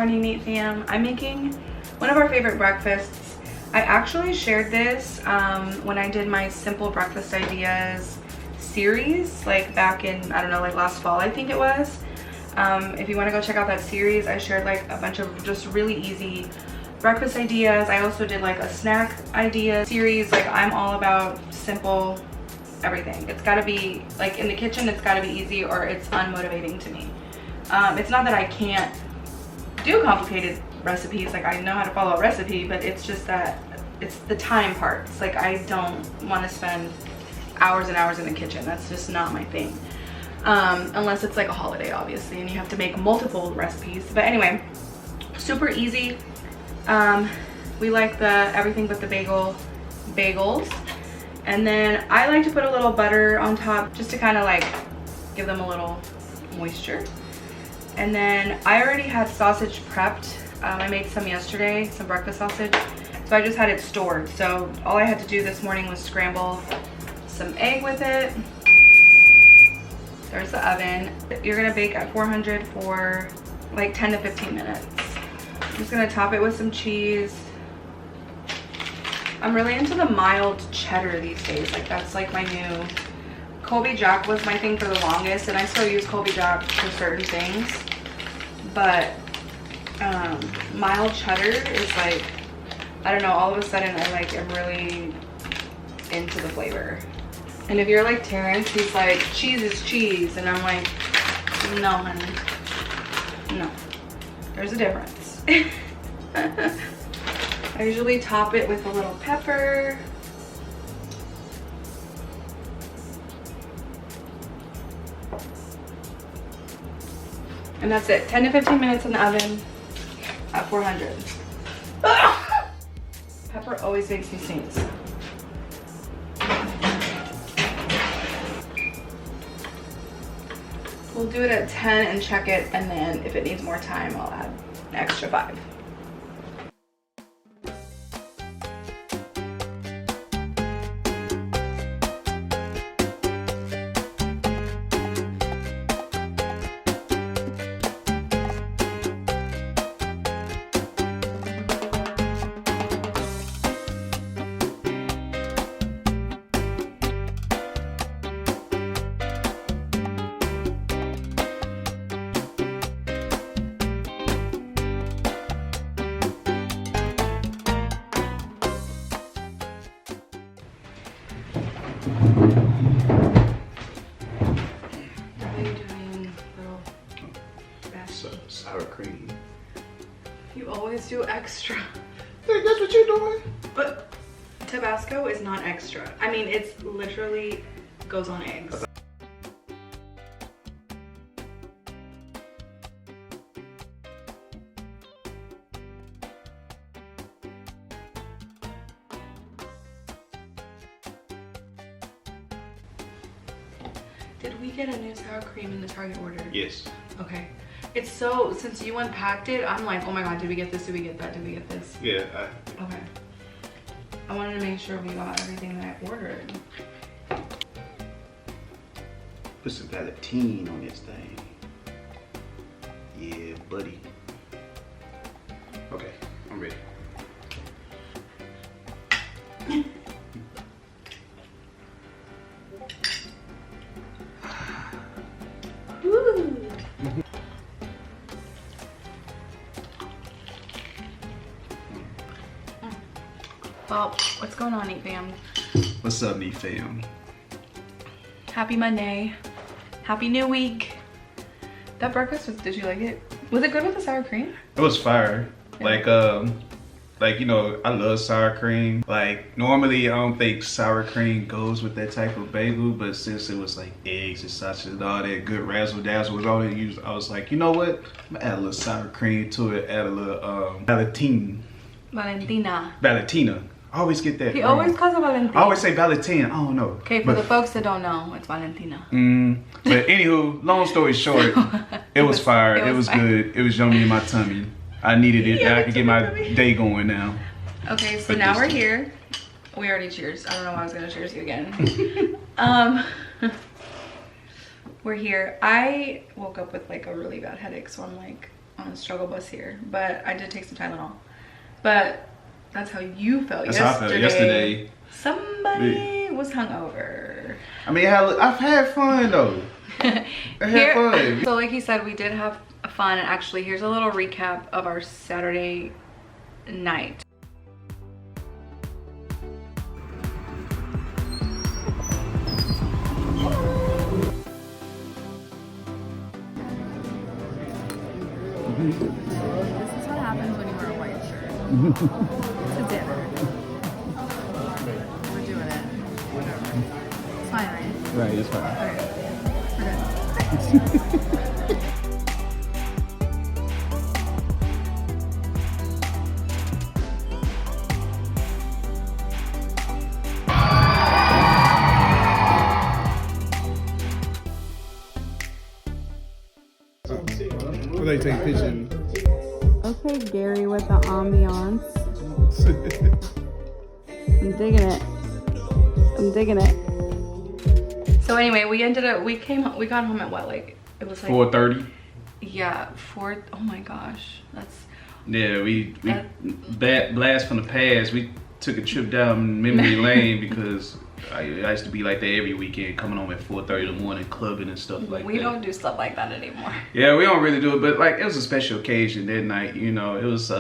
morning, Neat Fam. I'm making one of our favorite breakfasts. I actually shared this when I did my simple breakfast ideas series, like back in, I don't know, like last fall I think it was. If you want to go check out that series, I shared like a bunch of just really easy breakfast ideas. I also did like a snack idea series. Like, I'm all about simple everything. It's got to be like in the kitchen, it's got to be easy or it's unmotivating to me. It's not that I can't do complicated recipes, like I know how to follow a recipe, but it's just that it's the time part. It's like I don't want to spend hours and hours in the kitchen. That's just not my thing. Unless it's like a holiday, obviously, and you have to make multiple recipes. But anyway, super easy. We like the everything but the bagels. And then I like to put a little butter on top just to kind of like give them a little moisture. And then I already had sausage prepped. I made some yesterday, some breakfast sausage. So I just had it stored. So all I had to do this morning was scramble some egg with it. There's the oven. You're gonna bake at 400 for like 10 to 15 minutes. I'm just gonna top it with some cheese. I'm really into the mild cheddar these days. Like, that's like my new, Colby Jack was my thing for the longest, and I still use Colby Jack for certain things. But mild cheddar is like, I don't know, all of a sudden I like am really into the flavor. And if you're like Terrence, he's like, cheese is cheese. And I'm like, no, honey. No. There's a difference. I usually top it with a little pepper. And that's it. 10 to 15 minutes in the oven at 400. Pepper always makes me sneeze. We'll do it at 10 and check it, and then if it needs more time, I'll add an extra 5. Sour cream. You always do extra. Hey, that's what you're doing. But Tabasco is not extra. I mean, it's literally goes on eggs. Did we get a new sour cream in the Target order? Yes. Okay. It's so, since you unpacked it, I'm like, oh my god, did we get this? Did we get that? Did we get this? Yeah. Okay. I wanted to make sure we got everything that I ordered. Put some Valentine on this thing. Yeah, buddy. Okay, I'm ready. Well, what's going on, Neat Fam? What's up, Neat Fam? Happy Monday. Happy new week. That breakfast, did you like it? Was it good with the sour cream? It was fire. Yeah. Like, you know, I love sour cream. Like, normally I don't think sour cream goes with that type of bagel, but since it was like eggs and sausage and all that good razzle dazzle was all it used, I was like, you know what? I'm gonna add a little sour cream to it, add a little Valentina. I always get that. He always calls it Valentina. I always say Valentina. I don't know. Okay, for the folks that don't know, it's Valentina. But anywho, long story short, it was fire. It was good. It was yummy in my tummy. I needed it. And I could get my day going now. Okay, so now we're here. We already cheers. I don't know why I was gonna cheers you again. We're here. I woke up with like a really bad headache, so I'm like on the struggle bus here, but I did take some Tylenol. But that's how you felt That's how I felt yesterday. Somebody was hungover. I mean, I've had fun though. I had fun. So like he said, we did have fun, and actually here's a little recap of our Saturday night. This is what happens when you wear a white shirt. To dinner. We're doing it. Whatever. It's fine, right? Right, it's fine. Okay. We're good. Will they take pictures? Okay, Gary with the ambiance. I'm digging it. I'm digging it. So anyway, we got home at what, like, it was like 4:30. Yeah, oh my gosh, that's Yeah, we blast from the past. We took a trip down memory lane because I used to be like that every weekend, coming home at 4:30 in the morning, clubbing and stuff like that. We don't do stuff like that anymore. Yeah, we don't really do it, but like it was a special occasion that night. You know, it was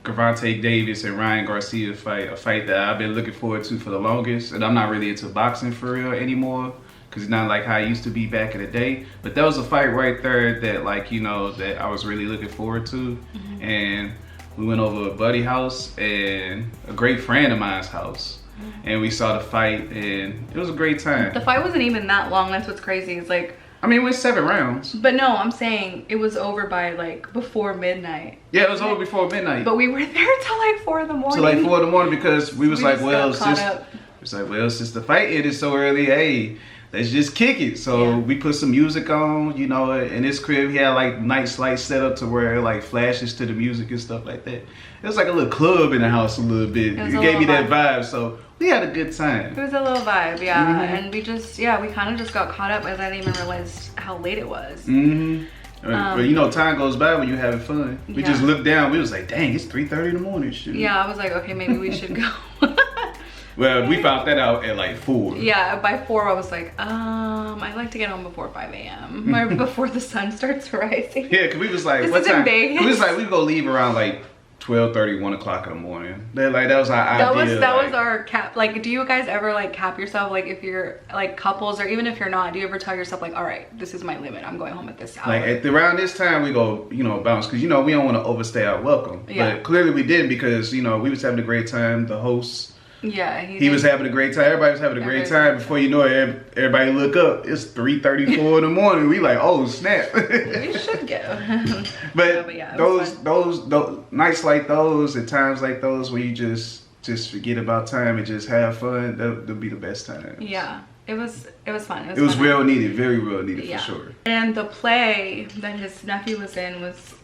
Gervonta Davis and Ryan Garcia fight, a fight that I've been looking forward to for the longest, and I'm not really into boxing for real anymore, because it's not like how I used to be back in the day. But that was a fight right there that, like, you know, that I was really looking forward to. And we went over to a buddy house and a great friend of mine's house, and we saw the fight, and it was a great time. The fight wasn't even that long. That's what's crazy. It's like, I mean, it went 7 rounds. But no, I'm saying it was over by like before midnight. Yeah, it was over before midnight. But we were there till like 4 in the morning. Till like 4 in the morning, because we was like, well, since the fight ended so early, hey, let's just kick it. So we put some music on, you know. In this crib, he had like nice lights set up to where it like flashes to the music and stuff like that. It was like a little club in the house a little bit. It gave me that vibe. So we had a good time. It was a little vibe, yeah. And we just, we kind of just got caught up, as I didn't even realize how late it was. But you know, time goes by when you're having fun. We just looked down. We was like, dang, it's 3:30 in the morning. Shoot. Yeah, I was like, okay, maybe we should go. Well, we found that out at like 4. Yeah, by 4 I was like, I'd like to get home before 5 a.m. or before the sun starts rising. Yeah, because we was like, this what is time? In Vegas. We was like, we go leave around like 12:30, 1 o'clock in the morning. That was our idea. That was our cap. Like, do you guys ever like cap yourself? Like, if you're like couples, or even if you're not, do you ever tell yourself like, all right, this is my limit. I'm going home at this hour. Like around this time we go, you know, bounce, because you know we don't want to overstay our welcome. Yeah. But clearly we didn't, because you know we was having a great time. The hosts. Yeah, he was having a great time. Everybody was having a great time. Before you know it, everybody look up. It's 3:34 in the morning. We like, oh snap. We should go. But yeah, those nights like those and times like those where you just forget about time and just have fun, that'll be the best time. Yeah, it was fun. It was well needed, very well needed, for sure. And the play that his nephew was in was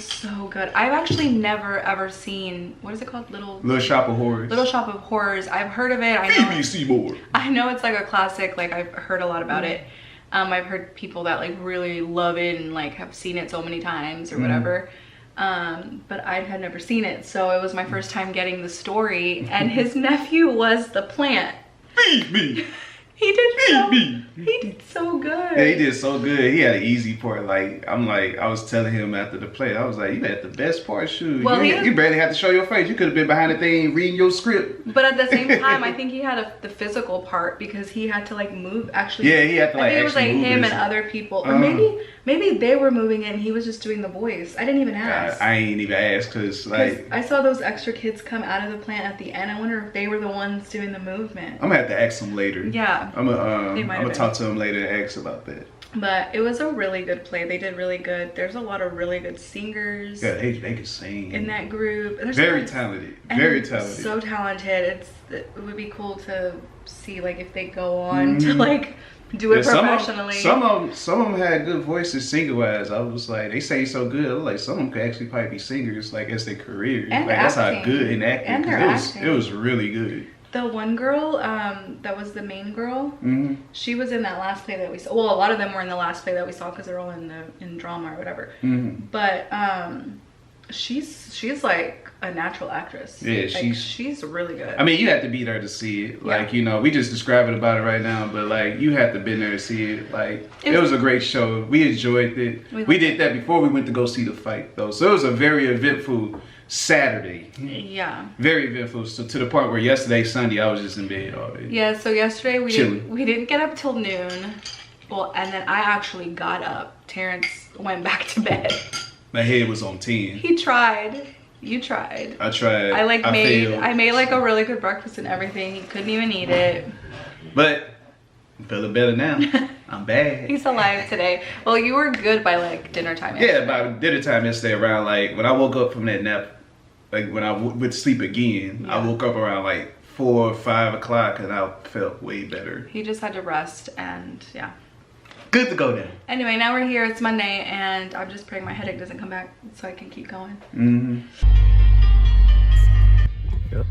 so good. I've actually never ever seen, what is it called? Little Shop of Horrors. Little Shop of Horrors. I've heard of it. I know it's like a classic. Like, I've heard a lot about it. I've heard people that like really love it and like have seen it so many times or whatever. But I had never seen it, so it was my first time getting the story. And his nephew was the plant. Feed me. He did so good. Yeah, he did so good. He had an easy part. Like, I was telling him after the play, I was like, you had the best part, shoot. Well, you barely had to show your face. You could have been behind the thing reading your script. But at the same time, I think he had the physical part, because he had to like move, actually. Yeah, he had to like, I think it was like him and other people. Or maybe they were moving it and he was just doing the voice. I didn't even ask. I ain't even asked, because like, I saw those extra kids come out of the plant at the end. I wonder if they were the ones doing the movement. I'm gonna have to ask them later. Yeah. I'm gonna talk to him later and ask about that. But it was a really good play. They did really good. There's a lot of really good singers. Yeah, they can sing. In that group. Very talented. Very talented. So talented. It would be cool to see like if they go on to like do it professionally. Some of them had good voices singer wise. I was like, they say so good. I was like, some of them could actually probably be singers like as their career. And like that's how good in acting. And their acting. It was really good. The one girl, that was the main girl, Mm-hmm. she was in that last play that we saw. Well, a lot of them were in the last play that we saw because they're all in drama or whatever. Mm-hmm. But she's like a natural actress. Yeah, like, she's really good. I mean, you have to be there to see it. Like, Yeah. you know, we just describing about it right now, but like, you have to been there to see it. Like, it was a great show. We enjoyed it. We did that before we went to go see the fight, though. So it was a very eventful Saturday. Yeah. Very eventful. So to the point where yesterday, Sunday, I was just in bed all day. Yeah. So yesterday we Chilling. didn't get up till noon. Well, and then I actually got up. Terrence went back to bed. My head was on 10. He tried. You tried. I tried. I failed. made like a really good breakfast and everything. He couldn't even eat it. But I'm feeling better now. I'm bad. He's alive today. Well, you were good by like dinner time yesterday. Yeah, by dinner time yesterday around like, when I woke up from that nap, like when I went to sleep again, I woke up around like 4 or 5 o'clock and I felt way better. He just had to rest and yeah. Good to go now. Anyway, now we're here. It's Monday and I'm just praying my headache doesn't come back so I can keep going. Mm-hmm. Yep.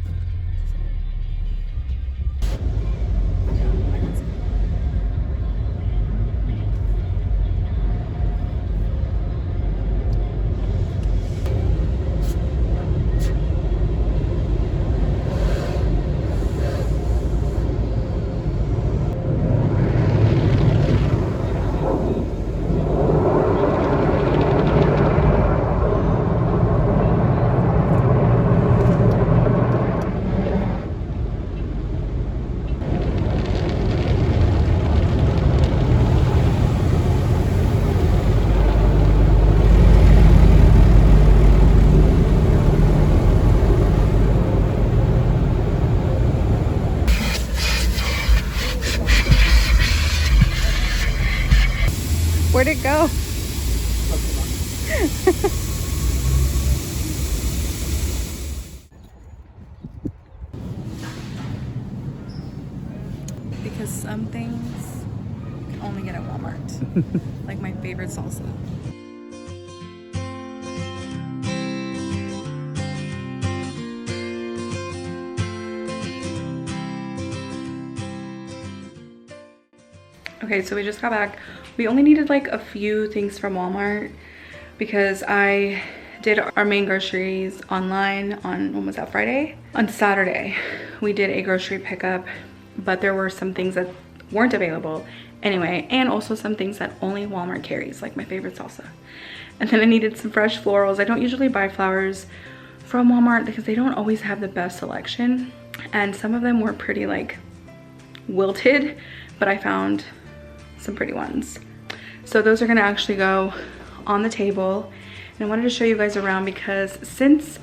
Where'd it go? Because some things you can only get at Walmart. Like my favorite salsa. Okay, so we just got back. We only needed like a few things from Walmart because I did our main groceries online on, when was that, Friday? On Saturday, we did a grocery pickup, but there were some things that weren't available anyway, and also some things that only Walmart carries, like my favorite salsa. And then I needed some fresh florals. I don't usually buy flowers from Walmart because they don't always have the best selection, and some of them were pretty like wilted, but I found some pretty ones. So those are gonna actually go on the table. And I wanted to show you guys around because since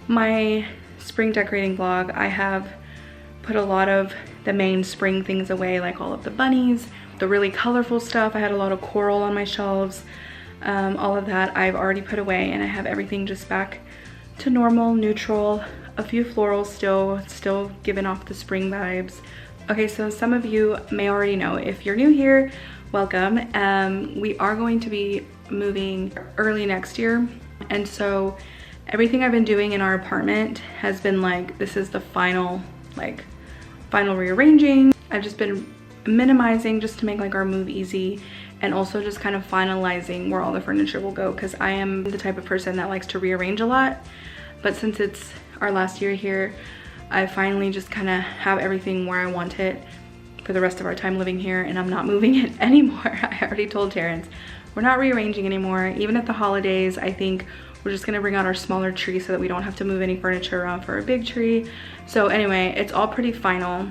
my spring decorating vlog, I have put a lot of the main spring things away, like all of the bunnies, the really colorful stuff. I had a lot of coral on my shelves. All of that I've already put away, and I have everything just back to normal, neutral. A few florals still giving off the spring vibes. Okay, so some of you may already know. If you're new here, welcome. We are going to be moving early next year, and so everything I've been doing in our apartment has been like, this is the final rearranging. I've just been minimizing just to make like our move easy, and also just kind of finalizing where all the furniture will go, because I am the type of person that likes to rearrange a lot. But since it's our last year here, I finally just kind of have everything where I want it for the rest of our time living here, and I'm not moving it anymore. I already told Terrence, we're not rearranging anymore. Even at the holidays, I think we're just gonna bring out our smaller tree so that we don't have to move any furniture around for a big tree. So anyway, it's all pretty final.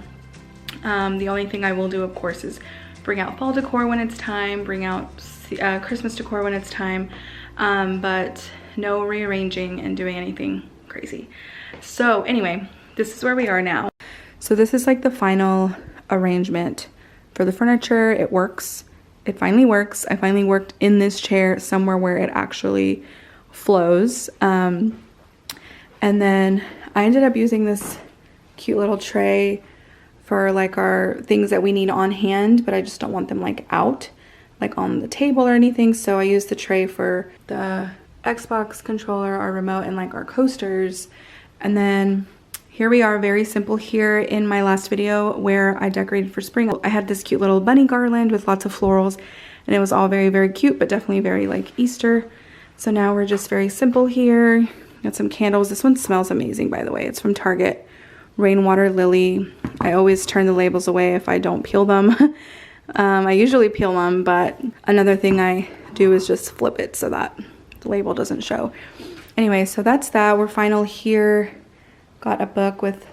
The only thing I will do, of course, is bring out fall decor when it's time, bring out Christmas decor when it's time, but no rearranging and doing anything crazy. So anyway, this is where we are now. So this is like the final arrangement for the furniture. It works. It finally works. I finally worked in this chair somewhere where it actually flows. And then I ended up using this cute little tray for like our things that we need on hand, but I just don't want them like out, like on the table or anything. So I used the tray for the Xbox controller, our remote, and like our coasters. And then Here we are, very simple here. In my last video where I decorated for spring, I had this cute little bunny garland with lots of florals, and it was all very, very cute, but definitely very like Easter. So now we're just very simple here. Got some candles. This one smells amazing, by the way. It's from Target. Rainwater Lily. I always turn the labels away if I don't peel them. I usually peel them, but another thing I do is just flip it so that the label doesn't show. Anyway, so that's that. We're final here. Got a book with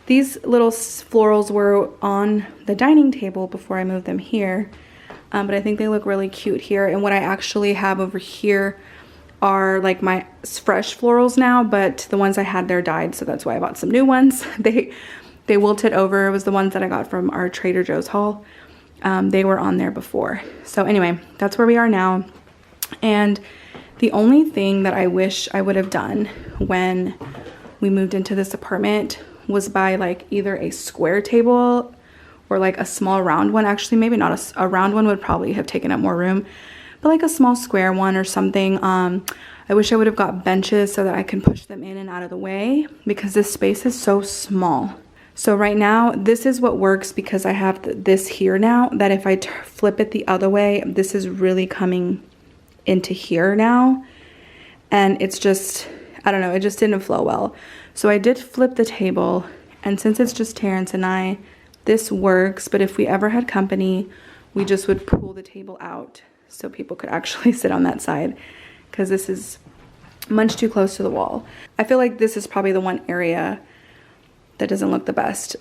these little florals were on the dining table before I moved them here. But I think they look really cute here. And what I actually have over here are like my fresh florals now, but the ones I had there died, so that's why I bought some new ones. They wilted over. It was the ones that I got from our Trader Joe's haul. They were on there before. So anyway, that's where we are now. And the only thing that I wish I would have done when we moved into this apartment was buy like either a square table or like a small round one. Actually, maybe not a round one would probably have taken up more room, but like a small square one or something. I wish I would have got benches so that I can push them in and out of the way, because this space is so small. So right now, this is what works because I have this here now, that if I flip it the other way, this is really coming into here now. And it's just, I don't know, it just didn't flow well. So I did flip the table, and since it's just Terrence and I, this works. But if we ever had company, we just would pull the table out so people could actually sit on that side, because this is much too close to the wall. I feel like this is probably the one area that doesn't look the best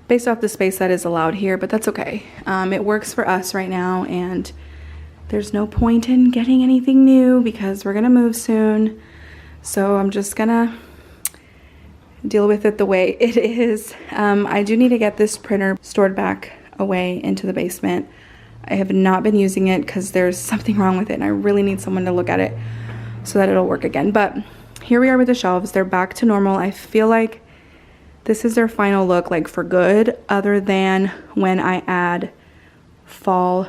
based off the space that is allowed here, but that's okay. It works for us right now, and there's no point in getting anything new because we're gonna move soon. So I'm just gonna deal with it the way it is. I do need to get this printer stored back away into the basement. I have not been using it because there's something wrong with it, and I really need someone to look at it so that it'll work again. But here we are with the shelves. They're back to normal. I feel like this is their final look, like for good, other than when I add fall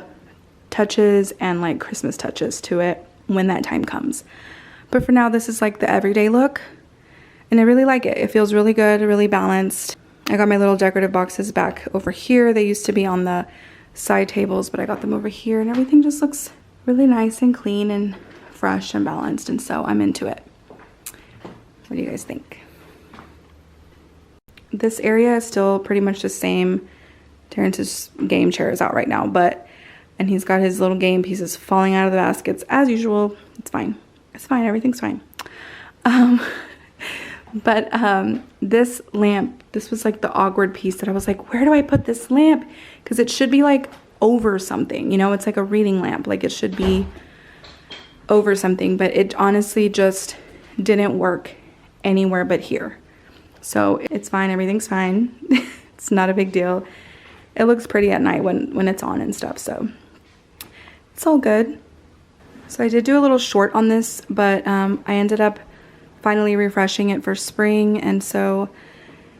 touches and like Christmas touches to it when that time comes. But for now, this is like the everyday look, and I really like it. It feels really good, really balanced. I got my little decorative boxes back over here. They used to be on the side tables, but I got them over here, and everything just looks really nice and clean and fresh and balanced, and so I'm into it. What do you guys think? This area is still pretty much the same. Terrence's game chair is out right now, and he's got his little game pieces falling out of the baskets as usual. It's fine. It's fine. Everything's fine. This lamp, this was like the awkward piece that I was like, where do I put this lamp? Because it should be like over something, you know, it's like a reading lamp. Like it should be over something, but it honestly just didn't work anywhere but here. So it's fine. Everything's fine. It's not a big deal. It looks pretty at night when it's on and stuff. So it's all good. So I did do a little short on this, but I ended up finally refreshing it for spring. And so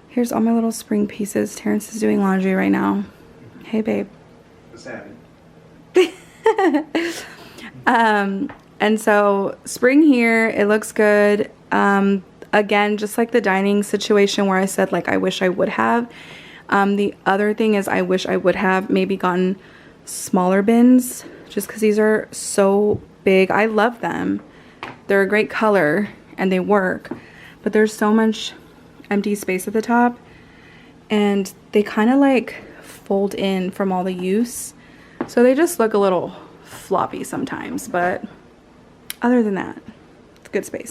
here's all my little spring pieces. Terrence is doing laundry right now. Hey, babe. What's happening? And so spring here, it looks good. Again, just like the dining situation where I said, like, I wish I would have. The other thing is I wish I would have maybe gotten smaller bins, just because these are so big. I love them. They're a great color and they work, but there's so much empty space at the top, and they kind of like fold in from all the use. So they just look a little floppy sometimes, but other than that, it's good space.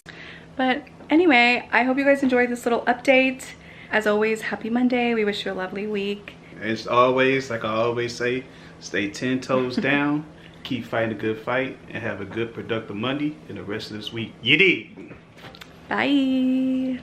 But anyway, I hope you guys enjoyed this little update. As always, happy Monday. We wish you a lovely week. As always, like I always say, stay 10 toes down, keep fighting a good fight, and have a good productive Monday and the rest of this week. You dig? Bye.